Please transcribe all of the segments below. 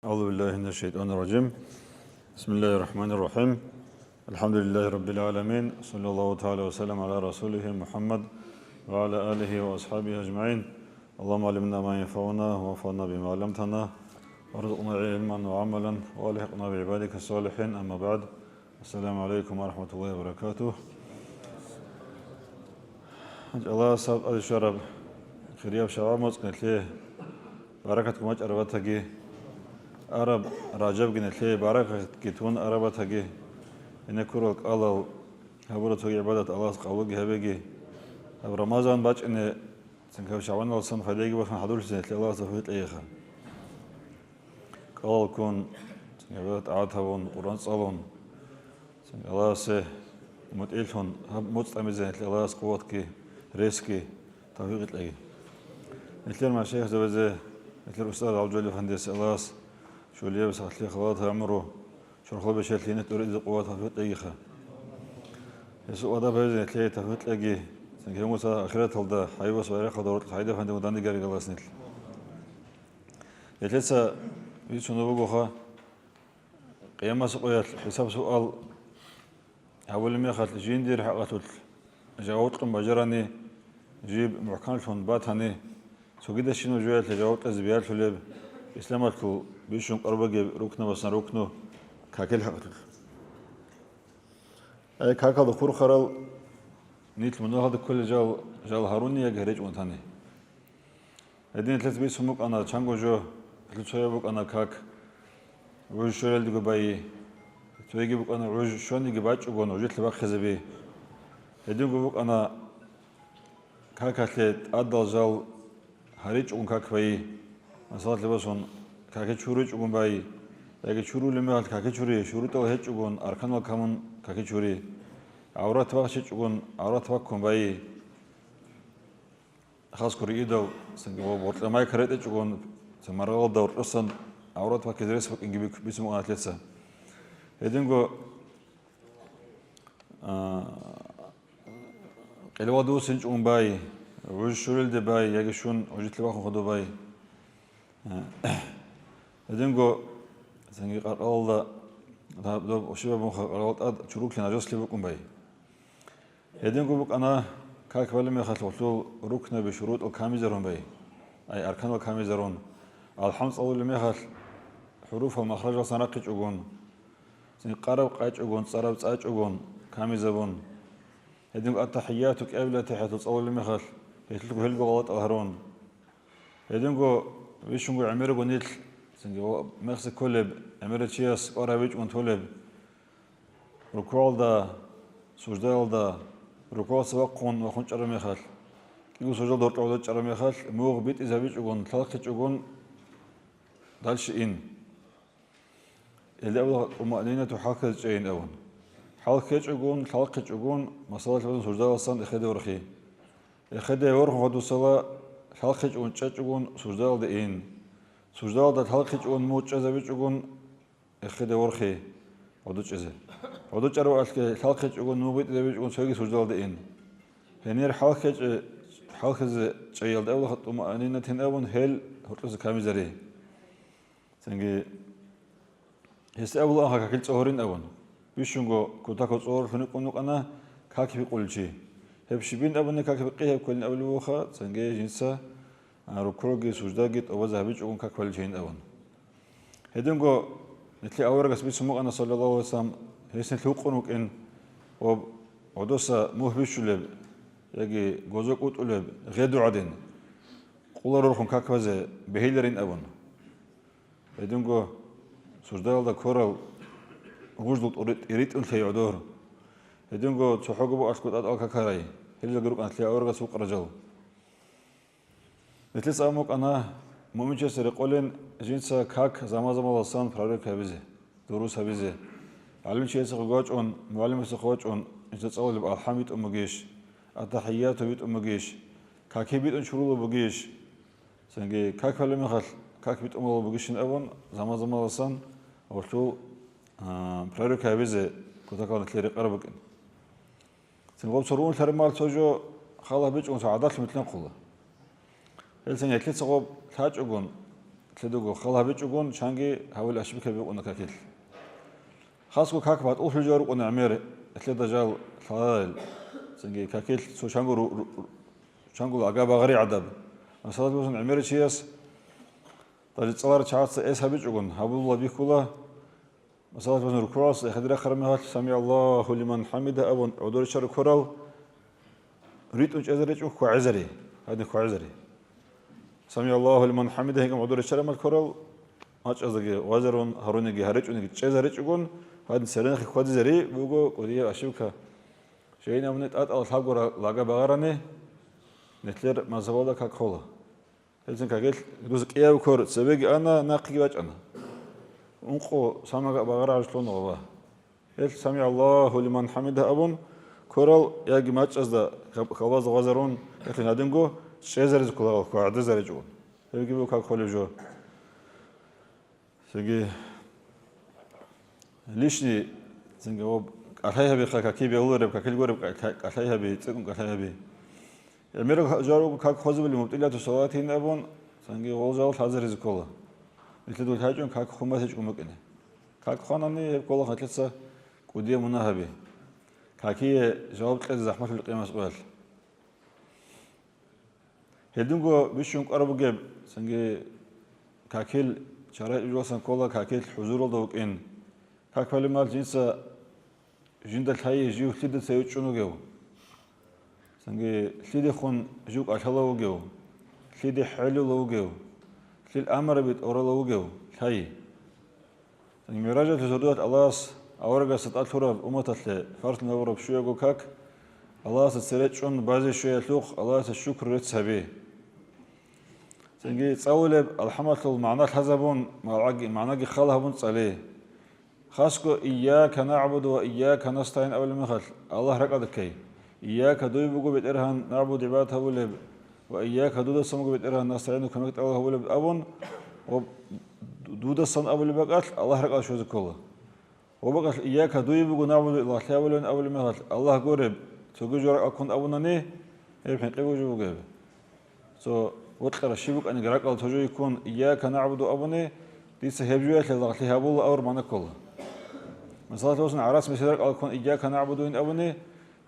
أعوذ بالله من الشيطان الرجيم. بسم الله الرحمن الرحيم. الحمد لله رب العالمين. صلى الله تعالى وسلم على رسوله محمد وعلى آله وأصحابه أجمعين. اللهم علمنا ما ينفعنا وانفعنا بما علمتنا وارزقنا علما وعملا والحقنا بعبادك الصالحين. أما بعد، السلام عليكم ورحمة الله وبركاته. الله سبحانه وتعالى خيريا بشوامز قلت بركتكم أجربتك Arab Rajab gine barakat gitun Araba tagi ine kurul qalal habura togi ibadat Allah qawlugi habegi Ramazan baç ine sanka Şaban olsun fadegi bakın hadul sene Allah zafet ayha qal kun ibadat atavun Quran salon sanka Allah se mutilhun mustamizen Allah quvvatki riski tawfiq lagi مثل ما شيخ زوجة مثل الأستاذ عبد الجليل فندس الله شو اللي بس خليه خلاص عمره شو خلاص بشيل لينة تريد قواتها في تلاقيها يسوع هذا بيجي تلاقي تفوت تلاقي سنكير موسى آخرت هذا حيوة صغيرة خضروت الحيدة فندم وداني جاري الله سنيل يتلسا يشونو بقوها قيامة سؤال حساب سؤال أول ما خلت جين دير حقتول جاوت قم بجراني جيب محكم فن باتهني سو كده شنو جوات جاوت أزبيال فلب إسلاماتكو بيشون قربة ركنه بس ركنه كاكل حقتل أي كاكل دخور خرال نيت من هذا كل جال هاروني يجهرج وانتاني هدين ثلاث بيس همك أنا تشانغو جو ثلاث شوية بك أنا كاك وج شوية اللي جباي تويجي بك أنا وج شون يجي باج وبون وجيت لباق خزبي هدين بك أنا كاك هتلت أدل جال هريج وان كاك باي مثلا لباسون كاكي شوري جوون باي ياكي شورو لمال كاكي شوري شورو تو هيج جوون أركان وكامون كاكي شوري عورات واقش جوون عورات واقكم باي خاص كوري إدو سنجوا بورت لما يكرت جوون سمرة دور أصلا عورات واقك درس بق إنجي بيسمو أتلتسا هدينغو الوادو سنجون باي وج شوريل دي باي ياكي شون وجيت لباخو خدو باي هدينغو سنجي قرقالدا دو وشبه قرقالد شروك لنجاس لبكم باي هدينغو بك أنا كاك بالمي خلطلو ركن بشروط الكاميزرون باي أي أركان الكاميزرون الحمص أول لمي خل حروف ومخرج سنقج أجون سنجي قرب قاج أجون صرب صاج أجون كاميزبون هدينغو التحياتك قبل تحيات أول لمي خل يتلقوا هلقوا غلط أهرون هدينغو ويشونغو عمرو نيل سنجو مخس كلب عمرو تشياس قرابيج ونتولب ركوع دا سجدال دا ركوع سبقون وخون شرم يخال كيو سجدال دور تعود شرم يخال موغ بيت إذا بيج أجون ثلاث أجون دالش إن اللي أول طمأنينة حاكة جين أون حاكة أجون ثلاث أجون مصالح بدون سجدال أصلا إخدي ورخي إخدي ورخ هدو سوا ثلاث أجون أجون سجدال دين سجدال ده ثلاث أجون موت جزء بيجون إخدي ورخي عدو جزء عدو جرو أشك ثلاث أجون موت إذا بيجون سوي سجدال دين هنير حلقة جيل ده أول خطوم أنينا تين أول هل هرتز كاميزري سنجي هس أول آخر كل صهرين أول بيشونغو كتاكو صهر فنقول أنا كاكي بقولشي هبشبين أبونا كاكي بقيه كل أول وخا سنجي جنسا ركوعي سجداجت أو ذهبيج أو كاكل شيء أون هدينغو نتلي أورجس بيسمو أنا صلى الله عليه وسلم هيسن ثوقنوك إن وعدوسا مهبش لب يجي جوزك أطلب غدو عدن قول روحهم كاكوزة بهيلرين أون هدينغو سجدال دا كورال وجدت إريت أن تيعدور هدينغو تحققوا أشكوت أدعى كاكراي هل جروك نتلي أورجس سوق رجال مثل سامك أنا مؤمن جسر يقولن جنسا كاك زمان لسان فرارك هبزه دروس هبزه علم شيء سخواج أون معلم سخواج أون إنت تصور لب الحمد أمجيش التحيات بيت أمجيش كاك بيت أن شروط بجيش سنجي كاك فلم يخل كاك بيت أمه بجيشن أون زمان لسان أولو فرارك هبزه كنت كان تلري قربك سنقوم سرون ثرمال توجو خاله بيج أون سعادات مثلنا قله السنة كل صعوب ثاج أجون тледуго халабич угон чанги хавил ашбикабе уна какил хаско как бат улжор уна амер тледажал файл синги какил су чангу агабагари адаб масалбусан амер чиас тажцалар чац эс хабич угон хабулла бикула масалбусан рукрос хадра хармахат сами аллаху лиман хамида абун удур шар корал ритун чазареч у хуазари هذا خوازري سمي الله لمن حمده هيك مدور الشرم الكرال ماش أزدقي وازرون هرونيجي هرج ونيجي تشزرج يقول هذا سرنا خي خوازري بوجو قديه أشوكها شيء نمنت أل ثابور لاجا بعرانه نتلر مزبولا كخولا هذين كقول دوزك إياه بكور سبيج أنا ناقي واج أنا أنقو سامع بعرا عشلون الله هل سمي الله لمن حمده أبون كورال ياجي ماش أزدا خواز وازرون لكن هذينجو شيزرز كلا قاعدة زرجون هيجي بو كاكولي جو سيجي ليشني سيجي هو عليها بخاكي بيولر بكاكي جورب عليها بيتكون عليها بي الميرو جارو كاك خوزو اللي مبتليات الصلاة هنا أبون سيجي غوزال حزرز كلا مثل دول هاجون كاك خمسة تجوا مكانه كاك خانني كلا خلصة كودية مناهبة كاكي جواب كذا زحمة في القيامة سؤال هدونغو بيشون قربوجب سنجي كاكيل شرائع جواسن كولا كاكيل حضور الدوك إن كاكفالي مال جنسا جندل هاي جيو ليد سيوتشونو جو سنجي ليد خون جوك أشهلو جو ليد حلو لو جو ليد أمر بيت أورلو جو هاي سنجي مراجعة تزودات الله أورجا ستال تراب أمتات فرس نورب شوية جو كاك الله سرچون بعضی شویه لوق الله الشكر رتسبه سنجي تصولب الحمد المعنى الحزبون معنى خاله بون صليه خاصكو إياك نعبد وإياك نستعين أول مخل الله رقد كي إياك دوي بقو بترهن نعبد عبادته ولب وإياك دود السماء بترهن نستعين كمكت الله ولب أبون ودود السماء أول بقال الله رقد شو ذكره وبقال إياك دوي بقو نعبد الله لا أول مخل الله قرب تقول أكون أبونني يبحث قبوجو جاب سو وتقرأ الشبك أن جرك أو تجو يكون إياك نعبد أبوني ليس هبجوات لله هبول أور منا كله مثلا توصل عراس مثل أو يكون إياك نعبد إن أبوني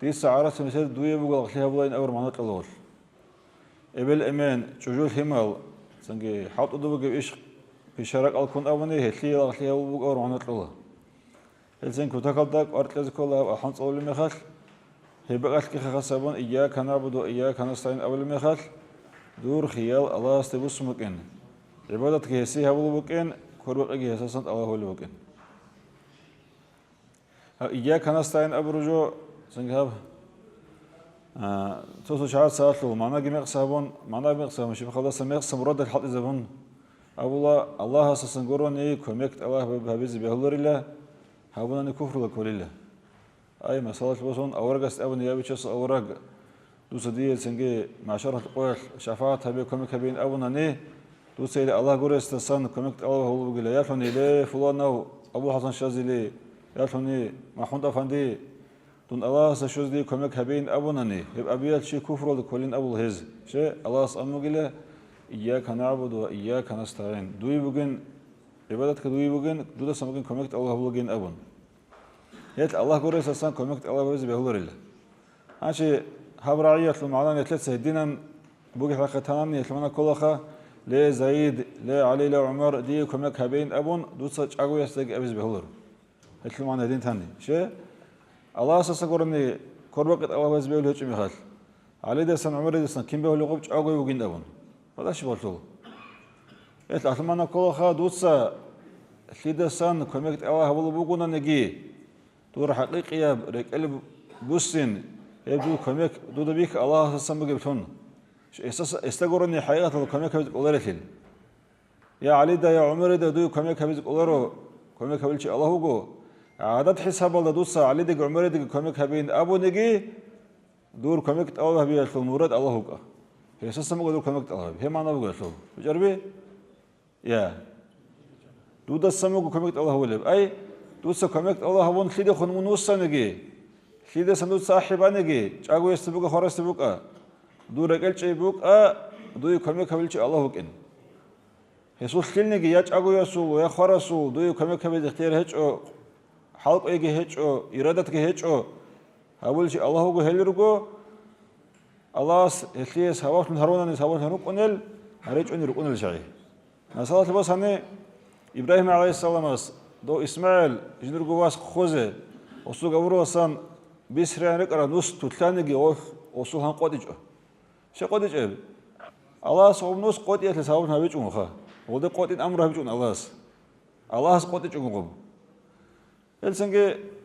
ليس عراس مثل دوية بقول هبول إن أور منا كله قبل إيمان تجول همال سنجي حاط أدوب جب إيش في شرك أو يكون أبوني هتلي الله هبول أور منا كله هل سنك وتقلدك أرد لذك الله أحنص أول مخال هبقت كي خسبون إياك نعبد وإياك نستعين أول مخال دور خيال الله استبوس مكان عبادتك هسي هبول مكان كربك أساسا الله هو المكان إياك نستعين أبرجو سنجاب توصل شعار ساتلو معنا جميع صابون معنا جميع صابون مش بخلاص جميع صبرات الحق زبون أبولا الله أساسا قروني كميكت الله بهبز بهولر الله هبونا كفر لكل الله أي مسألة بسون أورجس أبن يابيشس أورج دوسدي سنجي معشرة القوال شفاعة هبي كمك هبين أبونا نه دوسيل الله قريس تسان كمك الله هو بقول يا فني ليه فلان أو أبو حسن شاذلي يا فني ما حنت أفندي دون الله سشوذي كمك هبين أبونا نه يبقى أبيات شيء كفر لكلين أبو الهز شيء الله سأمو قله إياك نعبد وإياك نستعين دوي بقين عبادتك دوي بقين دودا سمقين كمك الله هو بقين أبون يت الله قريس أصلا كمكت الله بيز بهولر الله هاشي هبراعية المعلن يتلت سيدنا بوجي حلقة تاني يتلمنا كلها لا زايد لا علي لا عمر دي كمك هبين أبون دوسة أقوى يستيق أبيز بهولر يتلمنا دين تاني شيء الله أساسا قرني كربك الله بيز بهولر هيك مخال علي ده سن عمر ده سن كم بهولر قبش أقوى وجين أبون هذا شيء بقوله يتلمنا كلها دوسة خيدا سن كمكت الله هبول بوجونا نجي دور حقيقية قلب بوسين يبدو كميك دود بيك الله سسمى قبلتون استقرني حقيقة كميك هبزك أولارتين يا علي دا يا عمر دا دو كميك هبزك أولارو كميك هبلش الله هو عادات حساب الله دوسا علي دا عمر دا كميك هبين أبو نجي دور كميك الله هبي المراد الله هو هي سسمى قدر كميك الله هي ما نبغى شو بجربي يا دود السمى كميك الله هو أي دوسا كمكت الله هون خيده خون منوسا نجي خيده سندوت صاحبا نجي جاكو يستبوك خرس تبوك دور رجال شيء بوك دوي كمك هبلش الله وكن 해솔킬니기 야짜고야수 야화라수 너희 커맥하베드 테르해줘 할거에게 해줘 이라다트게 해줘 하불시 알라하고 헬르고 알라스 엘리에 사와픈 하로나니 사와픈 하로꼬넬 아래쪽으로 꼬넬 샤이 나사lat 바사네 이브라힘 알라이히살람스 도 이스마일 진르고와스 코제 오수가브로산 비스라네까라 누스 투틀라니기 오수한 꼬디죠 셰꼬디죠 알라스 옴노스 꼬디에서 사와픈 하베중오카 오데 꼬딘 아무라 하베중 알라스 꼬디중오고 엘생게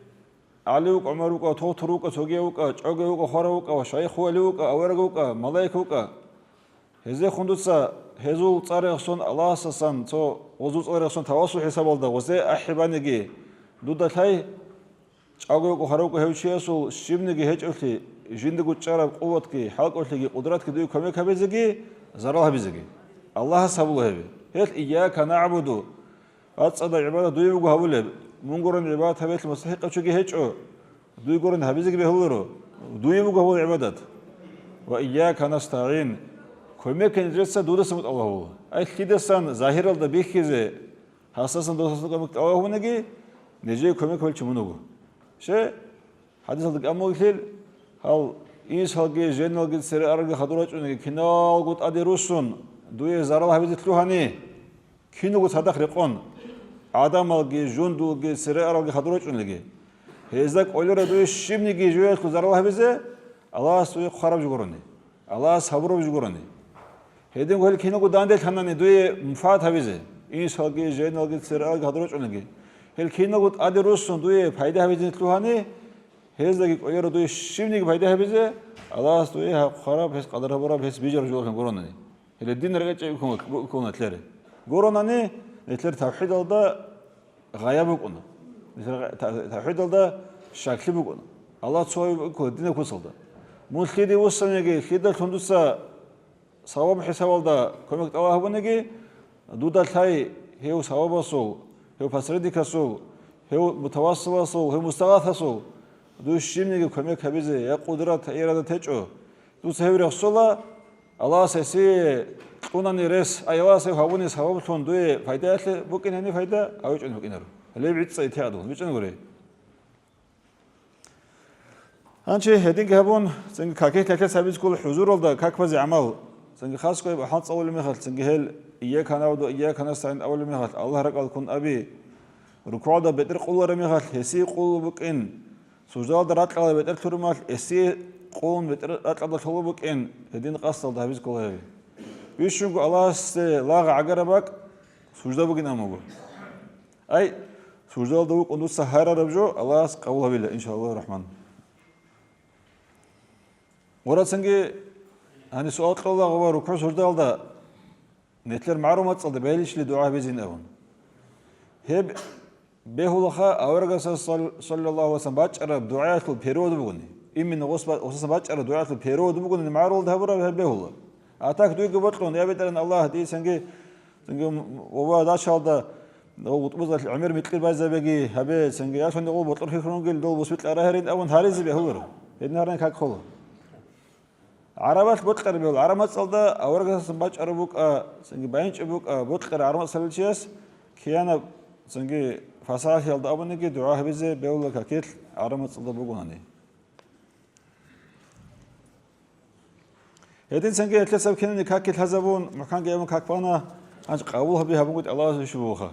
알리우까 오마루까 토토루까 조게우까 쪼게우까 호라우까 샤이후알리우까 아웨라우까 말라이쿠까 헤제 혼두사 헤주 짜레선 알라스산 저 오주 짜레선 타와수 헤사발다 오세 아히바니기 누다타이 쪼게우까 호라우까 헤우치에수 심니기 헤ჭ올티 진드구 짜라 꼬왓기 할꼴티기 꾸드рат기 두이 코메카베즈기 자라하비즈기 알라하 사불헤비 헬 이야카 나부두 아츠다 이바다 두이부고 하불레 문고런 이바다 하벨 무스헤qachugi hecho duigoron habizigi behloro duibugo hol ibadat wa iyyaka nasta'in komeken ressa dudasmut Allahu ay khidasan zahiralda bikhize hasasan dosaslugamuk Allahunagi neje komek holchi munugo she hadisaldik amoghil hal ishalge jenalge sere arge khadurachunagi kinalgut adirusun duye zaral habizitluhani kinugo sadaq riqon адамалги жундулги сереаралги хадурочунлиги хезак ойлора дуй шимниги жуяску заралахбизе аллах суй хараб жугорони аллах саброб жугорони хедин гол киногу дандел ханани дуй мфат хабизе инсалги женалги сереаралги хадурочунлиги хел киногу адирусун дуй файда хабизе тлухани хезаги ойлора дуй шимниги файда хабизе аллах суй хараб хес qadarabara хес bijар жугорон горони хел дин рагачи конатлери горонани Netler tavhid alda gaya bukunu. Tavhid alda şakli bukunu. Allah çoğu dine kusaldı. Mulhidi ussanegi hidal tundusa savab hisab alda komek Allah bunegi dudal tay heu savabasu, heu pasredikasu, heu mutavassilasu, heu mustaghathasu. Du şimnigi komek habize ya kudrat irada teço. Du sevre sola Allah sesi قوناني ريس أيواسي هابوني سبب تون دوي فايدة أصل بوكين هني فايدة أويش أنو بوكينرو اللي بعيد صيتها عدو بيش أنو غري هانشي هدين كهبون سنج كاكي تلاتة سبيز كل حضور والدا كاك بزي عمل سنج خاص كوي بحال أول ميخال سنج هل إياك نعبد إياك نستعين أول ميخال الله رجال كن أبي ركوع دا بتر قول ميخال هسي قول بوكين سجدال درات على بتر ترمال هسي قول بتر على تلو بوكين هدين قصة دا هبيز كل هبي Бишунгу Аллах се лага агарабак сужда бугин амогу. Ай суждал дук онду сахара рабжо Аллах қабул хабилла иншаллах рахман. Орасынги ани суал қыллағы бар руку суждалда нетлер маълумат салды бәлішли дуа безин авун. Хеб бехулаха аваргаса саллаллаху алейхи бачара дуаятл периоду бугуни. Именно осасан бачара дуаятл периоду бугуни маълумат хабура бехулла. Атак дуйгы ботлон я бетерен Аллах ди сенге оба дашалда утбузал умер миткил базабеги хабе сенге яшонде ол ботлор хихронгел дол босбит арахерин авун харизи бехулur эднаран как хол арабат ботлар бел арамат салда аваргасан бач арабук сенге байнч бук ботлар арамат салчиас кияна сенге фасах ялда абунеги дуа хабизе беула какет арамат салда бугунани Hedin sen gel tlesab kendini kakil hazabun makan geymun kakbana ancak kabul habi habungut Allah şubuha.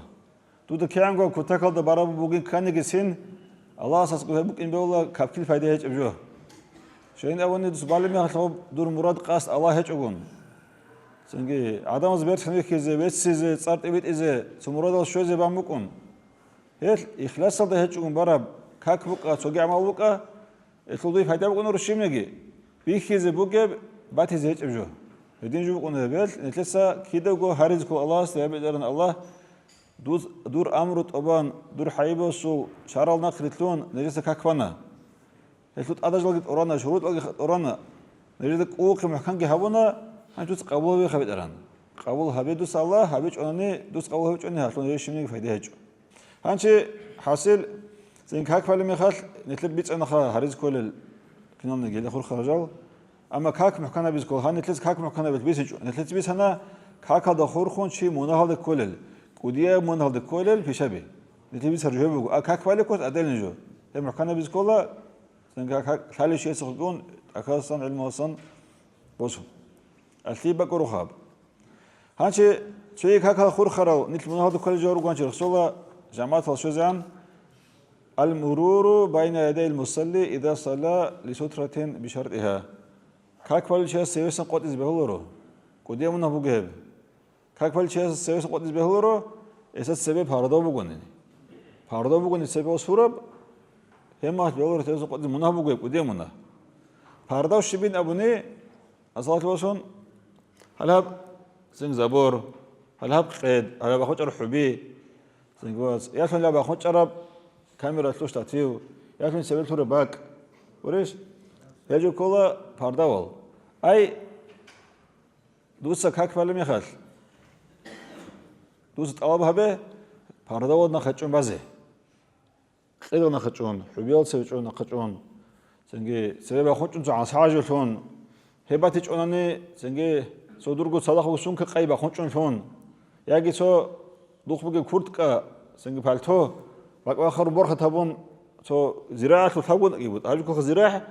Duda kiyango kutakalda barabu bugün kanigi sin Allah sasku habuk in beola kapkil fayda hiç abjo. Şeyin avani dus balimi hatlo dur murad qas Allah hiç ogun. Sen adamız ber sene keze vetsize tsart evet ize sumurad al şöze bamukun. Hel ihlas da hiç ogun barab kakbuka çogi amalbuka etuldu fayda bugun uruşimnegi. Bir keze buge Батиз heç evjo. Hedin ju qonu bel netlesa kidago harizku Allah sebederan Allah dur amrut oban dur haybosu charalna kritlon nerese kakvana. Etlut adajlagit orana shurut orana nerede oqi mahkangi habuna hanjus qabul ve habederan. Qabul habedus Allah habech onani dus qabul habech onani hatlon yeşimni fayda heç. Hançi hasil sen kakvali mehal netlet bit ana harizku lel kinamna gele khur kharajal Ama kak mahkana biz kol han netlez kak mahkana biz netletz biz hana 카카도 호르콘 치 모나할데 콜엘 꾸디에 모나할데 콜엘 피샤비 니티비 서주고 아 카크발레코스 아델니죠 hem kana biz kolla senga khali shay sokun akasan ilmosan bosu altiba koruhab hanchi çey kakal khurkhara nit monahalde 콜el jorugan chi sola jamaat al shuzan المرور بين يدي المصلي إذا صلى لسترة بشرطها كاكفال شيء سيوسن قد إزبهولرو قديمنا بوجهب كاكفال شيء سيوسن قد إزبهولرو إسات سبب هاردو بوجن سبب سورب هم بيقولوا سيوسن قد إزمنا بوجهب قديمنا هاردو شبين أبوني أصلاً وصون هلاب سين زبور هلاب قيد هلاب أخوش الحبي سين قواس يا سين لاب أخوش عرب كاميرا تلوش تاتيو ياكن سبب توري باك وريش يجو كولا بارداول اي دوسا كاك بالم يخال دوس طوابها به بارداول نخچون بازي خيدو نخچون حبيال سبچون نخچون سنگي سبب خچون 저 아사아줄톤 해바티 쫀안에 سنگي 소두르고 사다고 순크 까이바 خچون 톤 야기서 녹부게 쿠르트까 سنگي 발토 واخر برخه تبون تو زراعه تلون يبوت اجكو زراعه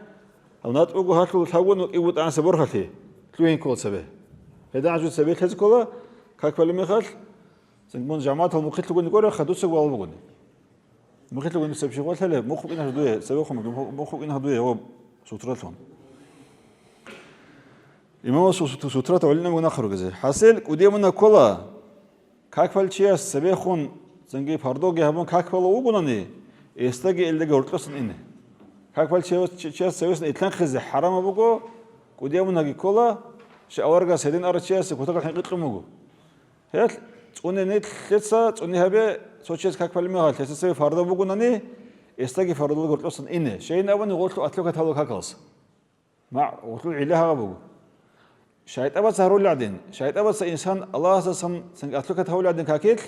او نطقو هاتلو تلون يبوت انس برختي تلوين كول سبه هذا عجو سبه تزكولا كاكبل ميخال سنمون جماعه المخيط لو نقول خدوس والبغون مخيط لو نسب شي قلت له مخو ان هدوه سبخم مخو ان هدوه هو سوتراتون имamo сутрата олина муна харогезе хасил кудемуна кола каквал чиас сабехун зэнги пардоги хабон каквал угунани эстаги элдеге уртлосон ине каквал чиас савес итлан khize харама буго кудемунаги кола шаварга седин арчиас кутага хикытмуго хэл цунени тлеца цуни хабе сочиас каквал мехал тессе пардо бугунани эстаги пардоги уртлосон ине шейн абани голту атлока тало какалс ма голту илаха буго شايطابا سارولادين شايطابا انسان الله سن سنغاتلوكا تاولادين كاكيل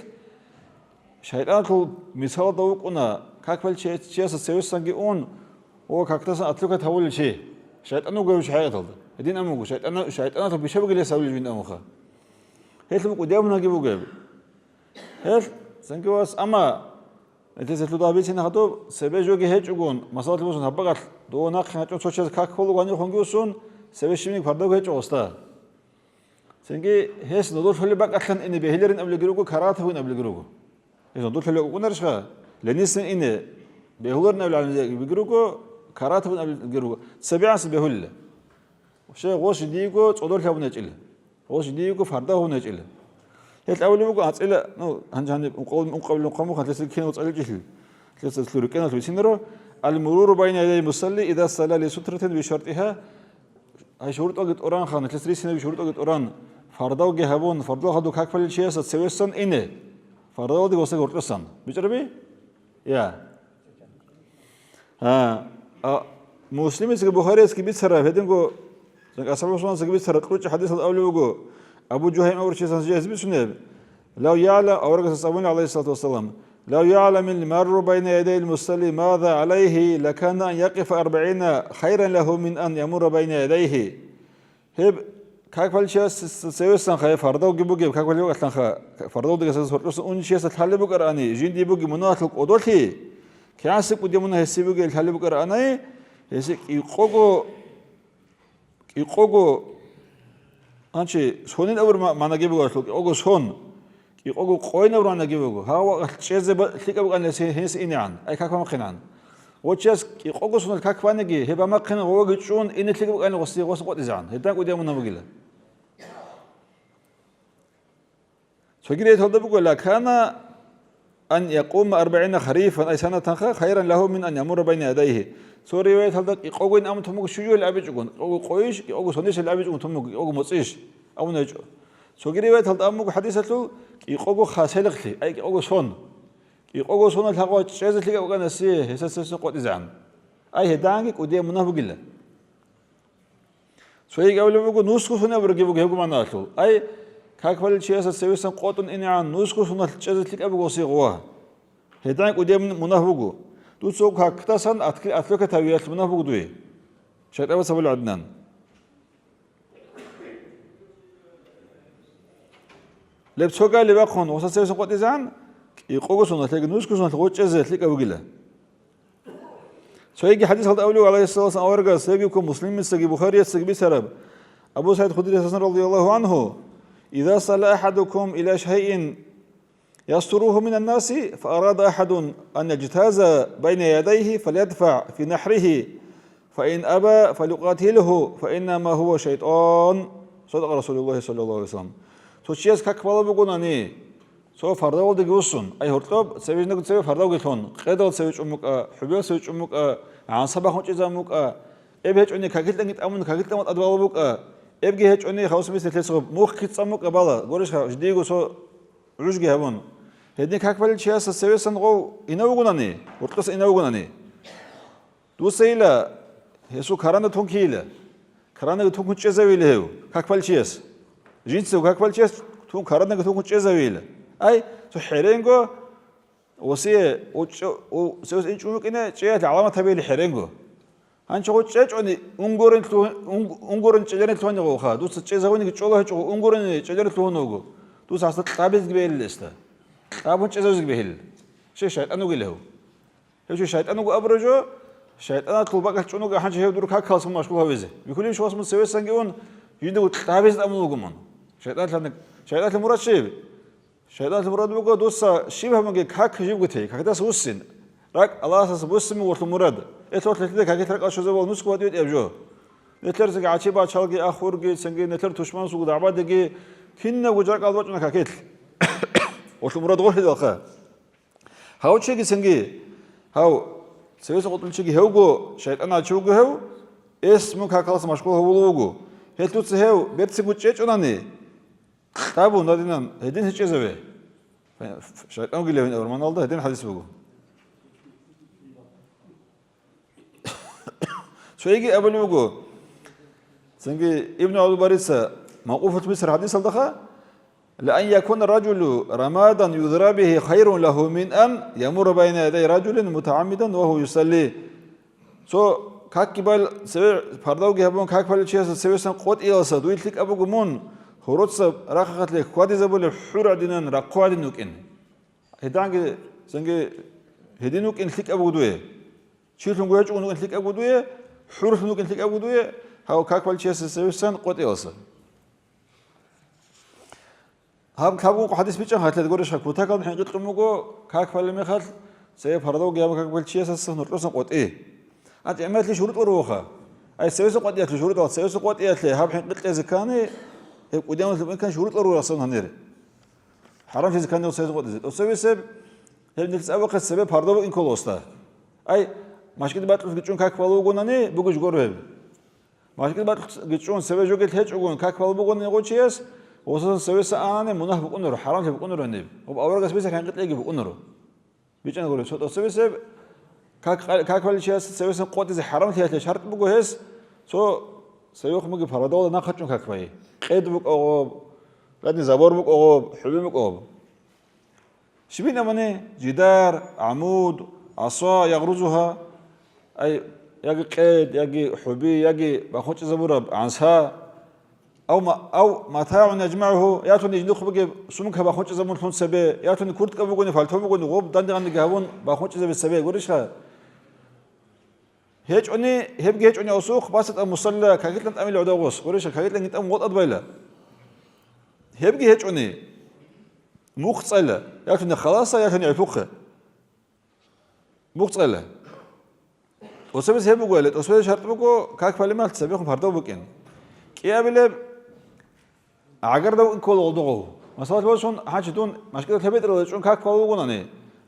شايطانكو مثال دوقنا كاكبل چيس سيوسانغي اون او كاكتاسن اتلوكا تاولشي شايطانو غو شايطال ادين امغو شايطانو بيشبغلي ساولين امخا هيتلو قدامنا غيبوغ هل سنغواس اما اتيزلو دابيسين هادو سبيجوغي هيچугун масалатбосун хабагал доонак хачо сочес какхолугани хонгиусун سبيشميك فردوغ هيچوستا سنگي هيس ندور فلي باقاتلان اني بهلرين ابلغروغو كاراتهون ابلغروغو اذا ندور فلي اونرشا لنيسن اني بهلرن ابلغروغو كاراتهون ابلغروغو سبيعس بهل وشي غوش ديغو صدور حبنچيل غوش ديغو فرداهون نچيل هيت اولمغو ацيل نو هانجاني قبل قومو خاتسكينو صلجيل لسلورو كينو بيسينرو المرور بين يدي المصلي اذا صلى لسترة بشرطها اي شروط اوغت اوران خان تسريسين بشروط اوغت اوران فرداو گهبون فرداو خدو كاكفل چيس سويسن اني فرداو دي وسه گورتسن بيچربي يا مسلم اس بخاري اس بي سرا هدنگو اصحاب سنن اس بي سرا قرچ حديث الاولوغو ابو جهيم اور چيس جاز بي سنه لو يعلم اورغس صلى عليه الصلاه والسلام لو يعلم المر بين يدي المصلي ماذا عليه لكان أن يقف 40 خيرا له من أن يمر بين يديه هب كاكفال شيء سيوسن خاي فردو جيبوجي كاكفال يو أصلاً خا فردو دقيقة سورتوس أون شيء سهل بقراني جين ديبوجي مناطق أدولتي كياسك ودي منها هسيبوجي سهل بقراني هسيك يقوغو أنشي سونين أول ما نجيبوجي أصلك يقوغو سون يقوغو قوينا ورانا جيبوغو هاو شيء بتلقى بقى هنس إنيان أي كاكفا مقنان وتشاس يقوغو سون الكاكفانجي هبا مقنا هو جتشون إن تلقى بقى نغسي قوت إزعان هداك ودي منا بقيله سجلي هذا بقول لك كان أن يقوم 40 خريفا أي سنة خيرا له من أن يمر بين يديه سوري ويت هذا يقوغو إن أم تمك شجوا الأبيجون يقوغو قويش يقوغو سونيش الأبيجون تمك يقوغو مصيش أو نجو سجلي ويت هذا أمك حديثته يقوغو خاسلختي أي يقوغو سون يقوغو سون الحقوق شيء اللي يقوغو نسي هسس قوت إزعان أي هدانك ودي منه بقيله سوي قبل بقول نسخة سنة برجع بقول هجوم ناتلو أي كاكفل شيء سويسن قطن إني عن نسخة سنة شيء اللي أبغى سيغوا هدانك ودي منه بقول دوسوك هكتاسن أتلوك تبيات منه بقول دوي شيء أبغى سبل عدنان Leb soga le bakon osa sevesen qotizan iqogosun lek nuskusun qocheze lek avgila. Soygi hadis halda avlu alayhi sallam awarga sevgi ko muslimin segi bukhari segi bisarab. Abu Sa'id Khudri radhiyallahu anhu idha sala ahadukum ila shay'in يستروه من الناس فأراد أحد أن يجتاز بين يديه فليدفع في نحره فإن أبى فليقاتله فإنما هو شيطان صدق رسول الله صلى الله عليه وسلم. توشيس كاكبالا بقولني سو فرداول دقيوسون أي هرطب سويش نقول سوي فرداول قلتون قيدال سويش أمك حبيل سويش أمك عن صباح هنش أمك إبهج أني كاكيل تنجت أمون كاكيل تمت أدوال بك إبجي هج أني خاص مثل تلسق مخ كيت أمك بالا قولش جديجو سو رجع هون هدي كاكبال شيء سويسن غو إناوغناني ورقص إناوغناني دوسيلا هسو كرانا تونكيلا كرانا تونكو تشزاويله كاكبال شيء جنسو كاكبال شيء تون كرانا تونكو تشزاويله أي سو حرينغو وسي او سوس إنشومك إنه شيء علامة تبيل حرينغو 한쪽은 째줘니 웅고른 째전에 토하냐고 가 두스 째자고니 쪼가 해주고 웅고른 째전에 토하노고 두스 아스 따베즈 베일레스타 따본 째자즈 베일 셰 샤이탄노 길레호 해주 샤이탄노고 아브로조 샤이탄아 툴바가 쪼노가 한치 해두르 카카스 마시고 하베제 미쿨림 쇼스무 세웨상게온 유인도 따베즈 아무노고몬 샤이탄 무라치 샤이탄 무라드고 두스 시바하면게 카크 지부게 카다스 우신 rak Allah'as busmu ortu murad. Etortelde kaketrak aşoza bol musku diyor evjo. Netler zeki açıba çalgı ahurgi sengi netler tuşman sugu dabadegi kinne gujarak albatına kaket. Ortu murad gol hedalqa. Hauçegi sengi hau sevese qotulçegi hevgo şeytan açugu hev esmu kakalas maşgul hevulugu. Hetutse hev betsi guçeç onani. Tabu nadinan hedin hiçezeve. Şeytan gilevin orman aldı hedin hadis bu. شويجي أبو لوجو سنجي ابن أبو باريسا موقوفة مصر حديث الدخا لأن يكون الرجل رمادا يذرى به خير له من أن يمر بين يدي رجل متعمدا وهو يصلي سو كاكبال سوي فردوجي هبون كاكبال شيء سوي سن قوت إيلسا دويلتك أبو جمون هروتس راخت لك قادي زبول حور عدنان رقواد نوكين هدانجي سنجي هدينوك إن لك أبو دوي شيلهم جوج ونوك إن لك أبو دوي حروف نوك إن لك أبو دوي هاو كاكبال شيء سوي سن قوت إيلسا هم كابو حديث بيجان هات لتقولش هاك بوتاكال حين قلت لموجو كاكبال مخال سوي فردوجي هبون كاكبال شيء سن نرقصن قوت إيه أنت عملت لي شروط وروخا أي سوي سن قوت إيه شروط أو سوي سن قوت إيه هاب حين قلت إذا كان قدام كان شروط وروخا أصلا هنير حرام في كان سوي سن قوت إيه وسوي سب هل نفس أوقات السبب هردو إن كلوستا أي مشكلة باتلوس جتون كاكبالو جوناني بوجش جورب مشكلة باتلوس جتون سبب جوجت هيج جون كاكبالو بوجون يقولشيس وصل سوي سأنا مناه بقولنور حرام في بقولنور النب وبأورجس بيسا كان قلت لي بقولنور بيجان يقول سوي سب كاكبال شيس سوي سن قوت إذا حرام فيها شرط بوجهس سوي خمجي فردو ناقشون كاكباي قيد بق أو لأن زبور بق أو حبيب بق أو شبينا مني جدار عمود عصا يغرزها أي يجي قيد يجي حبي يجي بخوش زبورة عنسها أو متاع يجمعه ياتوني جنوخ بقى سمكها بخوش زبون ثون سبي ياتوني كرت كبوجوني فالتو بوجوني غوب دندي عندي جهون بخوش زبي سبي قريشها هيج أني هبجي هيج أني أسوق بس المصلى كاكيت لنت أميل عدوغوس قريشها كاكيت لنت أم وط أدبيله هبجي هيج أني مخصلة ياتوني خلاصة ياتوني عفوقة مخصلة وسبس هبو قالت وسبس شرط بكو كاك فالمال تسبيخم فردو بكين كيابله عقر دو إن كل وضعه مثلا بسون حاجة دون مشكلة ثبت رجعون كاك فالو قناني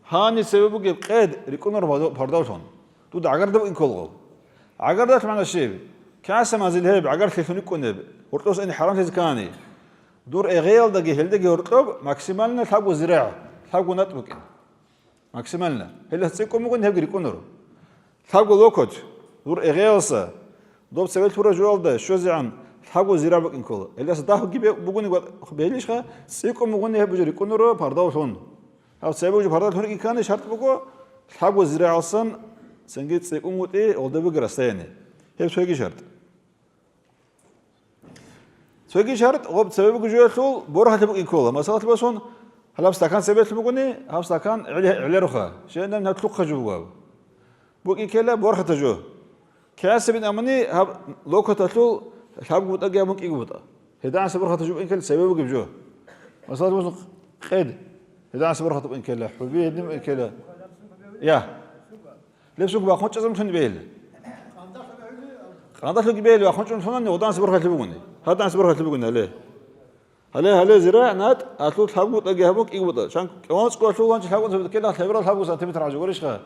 هاني سببو جب قيد ريكونر فردو شون تود عقر دو إن كل وضعه عقر ده معنى الشيء كاس ما زل هب عقر خلفني كونه ورطوس إن حرام تزكاني دور إغيال دقي هل دقي ورطوب ماكسيمالنا ثابو زراعة ثابو نتبك ماكسيمالنا هل هتسيكم ممكن هب ريكونر ثابو لوكوت دور إغيالسا دوب سويت ورا جوال ده شو زعم ثابو زراعة بك إن كله اللي صداه جيب بقولي بيليش خا سيكم ممكن هب جري كونر فرداو شون أو سببو جو فرداو هني كان شرط بقول ثابو زراعة أصلا سنجيت سيكم وتي أو ده بقرا استيني هب شوي شرط Цоги шарт гоб себеб гүжөөлүл бор халбук инкола. Масалат басун халаб стакан себет бугуни хав стакан илеруха. Шендан натлук хажуга. Бук икела бор хатажу. Кясбин амни хав локотатул хав гута гамук игута. Хедан сабр хатажу инкел себеб гүжө. Масалат басун قيد هедан сабр хатаб инкела хуби эдим инкела. Я. Левсук ба хончазам хэн бэл. Qandaqlık beyli ve konçun sonunda odan sıfır kalbi bugün. Hadan sıfır kalbi bugün hele. Hele zira nat atlu tabu da gabuk igbuda. Şan ons ko şulan çagun sıfır kela lebral tabu sa tebit raju gorishqa.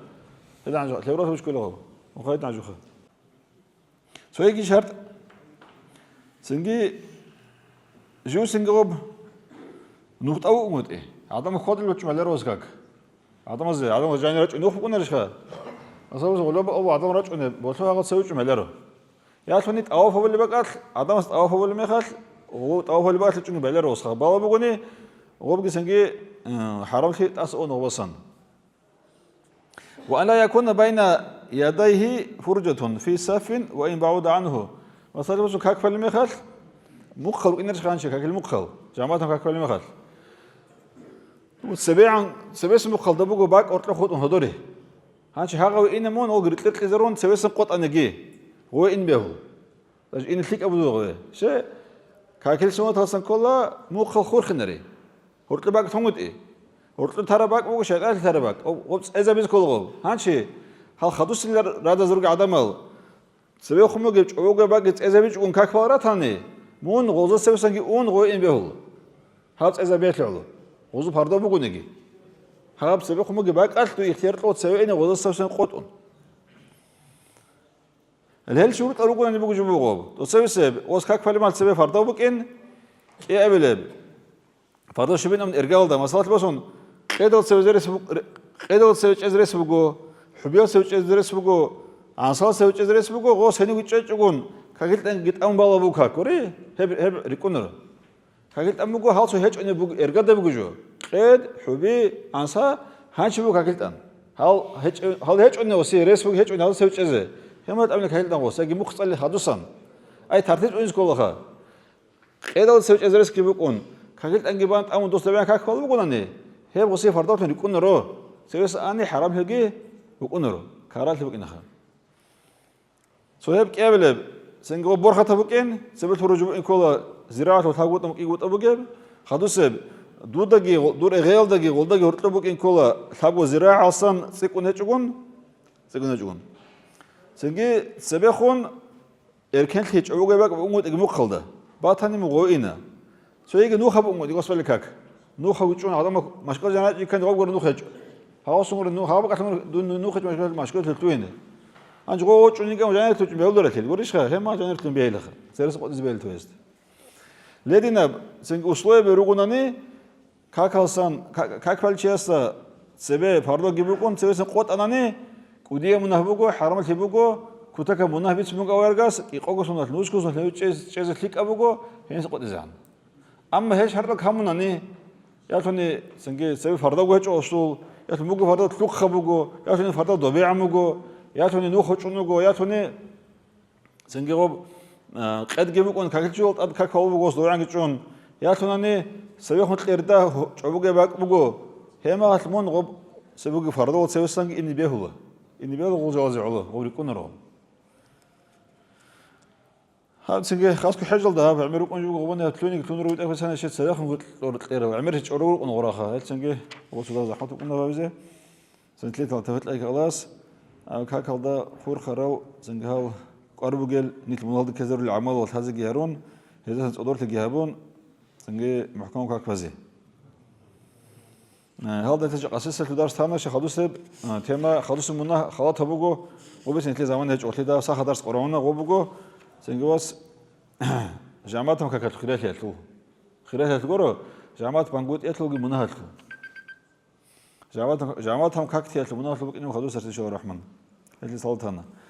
Hedan jo lebral tabu şkola. O qayt najuxa. Soygi şart. Singi ju singob nuqtavu umut. Adam xodil uçmalar ozgak. Adam janrat nuq bunarishqa. Asabız olab o adam raç ne bolsa ağat sevçmeler. Я тонит ауфавли бакал адамс ауфавли мехал о ауфавли бакал чүн белер осха бала бугуни гобги сенги харамхи тас он обасан وألا يكون بين يديه فرجة في سف وإن بعد عنه مثلا بس كاك فلي مخال مخل إنرش خانش كاك المخل جامعة كاك فلي مخال سبيس مخل دبوغو باك أرتلا خود هدوري هانش هاغو إنمون أو غريتلت لزرون سبيس قط أنجي هو إن به لأن إن الفيك أبو ذوقه شيء كاكل سمات هالسن كله مخل خور خنري هرتل باك ثمود إيه هرتل ترى باك وش هذا ترى باك أو إذا بيز كله هانشي هال خدوس اللي رادا زرق عدمال سبيه خمو جبت أو جباك إذا بيج أون كاك فارات هني مون غوزة سبيه سنجي أون هو إن به هات إذا بيت له غوزة فردا بقولنجي هاب سبيه خمو جباك ألتو اختيار لو تسوي إن غوزة سبيه سن قطن الهل شروط أروقنا نبغى جموعه تسوي سب وس كاك فلي مال سبب فردا بكين إيه أبلب فردا شبين من إرجال ده مسألة بسون قدر سوي زرس قدر سوي زرس بقو حبيا سوي زرس بقو عنصر سوي زرس بقو غوس هني ويتش تقول كاكيل تان جت أم بالا بوكا كوري هب ريكونر كاكيل تام بقو هالسو هيج أني بقو إرجال ده بقو جو قد حبي عنصر هانش بقو كاكيل تان هال هيج أني وسي رس بقو هيج أني هال سوي زه هم تأمل كهيل دعوة ساقي مختصر خدوسان أي ترتيب أنس كلها إذا سويت أزرس كيبكون كهيل أنجبان أمون دوست بيان كاك فلو بقولني هي بقصي فردات يكون نرو سويس أني حرام هجي بقول نرو كارال تبقى نخا سويب كابل سنجو برخة تبقين سبت فرجوا إن كل زراعة وثاقوت مقيقوت أبوجب خدوسب دودجي دور غيال دجي غلدجي هرتبوك إن كل ثاقو زراعة أصلا سكون هجون سنجي سبخون إركان خيج أوجا بق أمود إجمع خلده باتاني مغوينا سويجي نوخ بأمود يقص بالكاك نوخ ويجون هذا مشكلة جنات يمكن يقول نوخ خيج هاوسون نوخ هاو بقى دون نوخ خيج مشكلة التوين أنت قوة توني كم جنات تجمع بيقول لك الوريش خا هم ما جنات تجمع بيلخ سيرس قد زبيل تويست لدينا سنج أسلوب بيروقوناني كاكالسان كاكفالشياسا سبب فردو جيبوكون سبب قوت أناني كوديا منهبوكو حرام تبوكو كوتاكا منهبيت منكو ويرغاس يقوكو سونات نوشكو سونات تشيز ليك أبوكو هينس قد زان أما هيش هردك هموناني ياتوني سنجي سبب فردو هيش أصول ياتوني موكو فردو تلوك خبوكو ياتوني فردو دوبيع موكو ياتوني نوخو تشونوكو ياتوني سنجي غوب قد جيبوكو كاكتشولت أد كاكاوبوكو سدوران كتشون ياتوناني سبب خونت ليردا تشعبوكو باكبوكو هما هتمون غوب سبب فردو سبب سنجي إني بيهوه إني بيهوه غوزي علوه غوريكون رو هذا سنجي خاصك حجل ده بعمرو كون جو غبنا تلوني تلون رو تأخذ سنة شيء سلاخ نقول تقيره وعمره تشعروا كون غراخه هذا سنجي وصل ده زحمته كنا بابزه سنة ثلاثة تفت لك خلاص كاك هذا خور خراو سنجي هاو قربوا قال نيت مناضل كزر العمل والهذا جهرون هذا تقدر تجهبون سنجي محكوم كاك فزي هذا تجي أساسا في درس ثاني شخدوس تيما خدوس منا خلاط هبوجو وبس نتلي زمان هج أطلي ده صح درس قرآن وبوجو سنجواس جامعتهم كاكل خيرات يتلو خيرات يتلو جامعة بانجود يتلو منا يتلو جامعتهم كاكتي يتلو منا يتلو إنه خدوس رتشوا الرحمن اللي صلتنا